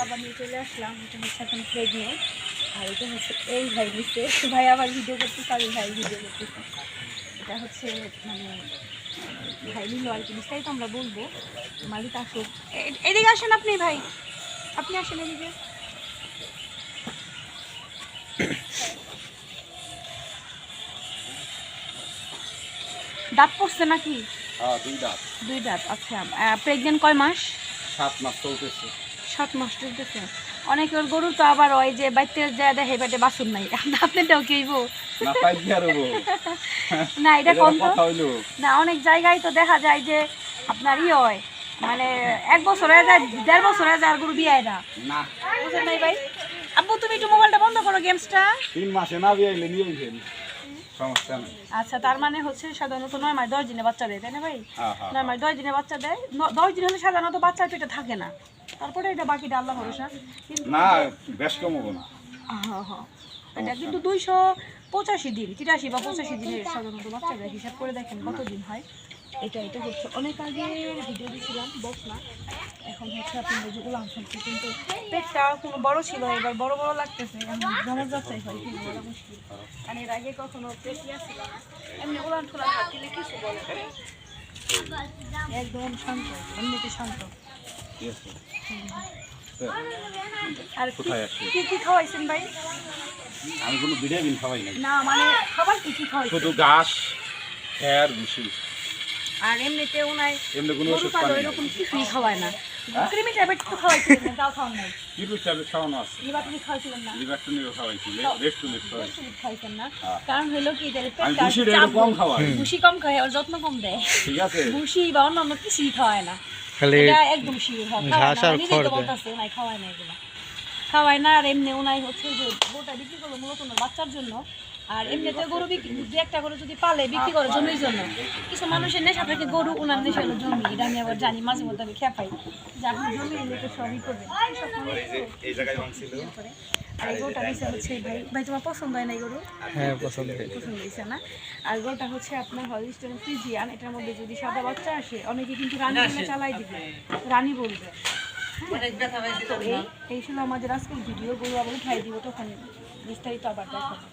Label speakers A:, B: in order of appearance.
A: আবার নিয়ে চলে আসলাম, এটা হচ্ছে এখন প্রেগনেন্ট। আর এটা হচ্ছে এই ভাই দিচ্ছে, ভাই আবার ভিডিও করতেছে, আমি ভাই ভিডিও করতেছি। এটা হচ্ছে মানে ভাই নিল আর কি, বিস্তারিত আমরা বলবো। মালিক আসুক, এদিকে আসেন আপনি, ভাই আপনি আসেন এদিকে। দাঁত পড়ছে নাকি? দুই দাঁত। আচ্ছা, প্রেগনেন্ট কয় মাস?
B: 7 মাস চলতেছে।
A: 7 মাস চলতেছে। অনেকের গরু তো আবার ওই যে বাইতে যায় দেখে পেটে বাছুর নাই, আপনারটাও কেইব
B: না পাই কি আর হবো
A: না, এটা কম তো
B: হইলো
A: না। অনেক জায়গায় তো দেখা যায় যে আপনার হয় মানে 1 বছর হয়ে যায়, 1.5 বছর হয়ে যায় আর গরু বিয়ে না।
B: না
A: বুঝেন নাই ভাই? আব্বু তুমি একটু মোবাইলটা বন্ধ করো, গেমসটা।
B: 3 মাসে না বিয়ে হইলে নিয়ে গেছেন, সমস্যা নেই।
A: আচ্ছা, তার মানে হচ্ছে সাধারণত 9 মাস 10 দিনে বাচ্চা দেয়, তাই না ভাই?
B: হ্যাঁ হ্যাঁ
A: 9 মাস 10 দিনে বাচ্চা দেয়। 10 দিন হলে সাধারণত বাচ্চার পেটে থাকে না, তারপরে এটা বাকিটা আল্লাহ ভরসা। কিন্তু
B: না বেশ কম হবো না।
A: হ্যাঁ হ্যাঁ, এটা কিন্তু 285 দিন, 83 বা 85 দিনের সাধারণত বাচ্চা দেয়। হিসাব করে দেখেন কতদিন হয়। এটা হচ্ছে অনেক আগে ভিডিও দিয়েছিলাম, বস না। এখন হচ্ছে আপনার যে উলান শুনছি, কিন্তু পেটটা কোনো বড় ছিল, এবার বড় বড় লাগতেছে। জমা যাচাই হয় কিন্তু বলা মুশকিল, কারণ এর আগে কখনো পেটি আসছিল না। এমনি উলান টুলান হাত দিলে কিছু বলে না। একদম শান্ত, এমনিতে শান্ত।
B: ঠিক আছে।
A: আর
B: কোথায় আসছে?
A: কি কি খাওয়াইছেন ভাই?
B: আমি কোনো ভিটামিন খাওয়াই না,
A: না মানে খাবার কি কি খাওয়াইছেন?
B: শুধু ঘাস খেয়ার ভুসি।
A: আর এমনিতে ওনায়
B: এমনি কোনো
A: গরু
B: ওষুধ
A: পালে
B: পানি
A: ওইরকম কিছুই খাওয়ায় না। ক্রিমি ট্যাবলেট তো খাওয়াইছিলেন না, তাও খাওয়ান নাই।
B: কিরু ট্যাবলেট খাওয়ানো আছে,
A: লিভার টনিক খাওয়াইছিলেন না?
B: লিভারটনিকও খাওয়াইছি, রেস্টুলেট খাওয়াইছি।
A: ওষুধ খাওয়াইছেন না,
B: হ্যাঁ।
A: কারণ হইলো কি এদের
B: আমি
A: পেটটা
B: ভুসিটা একটু কম খাওয়াই।
A: ভুসি কম খায়, ওর যত্ন কম দেয়।
B: ঠিক আছে।
A: ভুসি বা অন্যান্য কিছুই খাওয়ায় না,
C: খালি
A: এটা একদম শিওর
C: ঘাস আর
A: নিজেই
C: খড়
A: তো
C: দেয়।
A: বলতেছে ওনাই খাওয়ায় না, এগুলো খাওয়ায় না। আর এমনি ওনাই হচ্ছে যে গরুটা বিক্রি করলো মূলত ওনার বাচ্চার জন্য। আর এমনিতে গরু বিক্রি, দু একটা গরু যদি পালে বিক্রি করে জমির জন্য। কিছু মানুষের নেশা থাকে গরু, ওনার নেশা হলো জমি। এটা আমি আবার জানি, মাঝে মধ্যে আমি খেপাই যে আপনি জমি এলাকা সবই করবেন।
B: এই জায়গায় ভাঙছিল।
A: আর এই গরুটা দিচ্ছে হচ্ছে ভাই, ভাই তোমার পছন্দ হয় না এই গরু?
C: হ্যাঁ পছন্দ।
A: পছন্দ হয়েছে না? আর গরুটা হচ্ছে আপনার হলিস্টাইন ফ্রিজিয়ান। এটার মধ্যে যদি সাদা বাচ্চা আসে, অনেকে কিন্তু রানী বলে চালাই দিবে, রানী বলবে। তো এই ছিল আমাদের আজকের ভিডিও। গরু আবার উঠাই দিব, তখন বিস্তারিত আবার দেখাবো।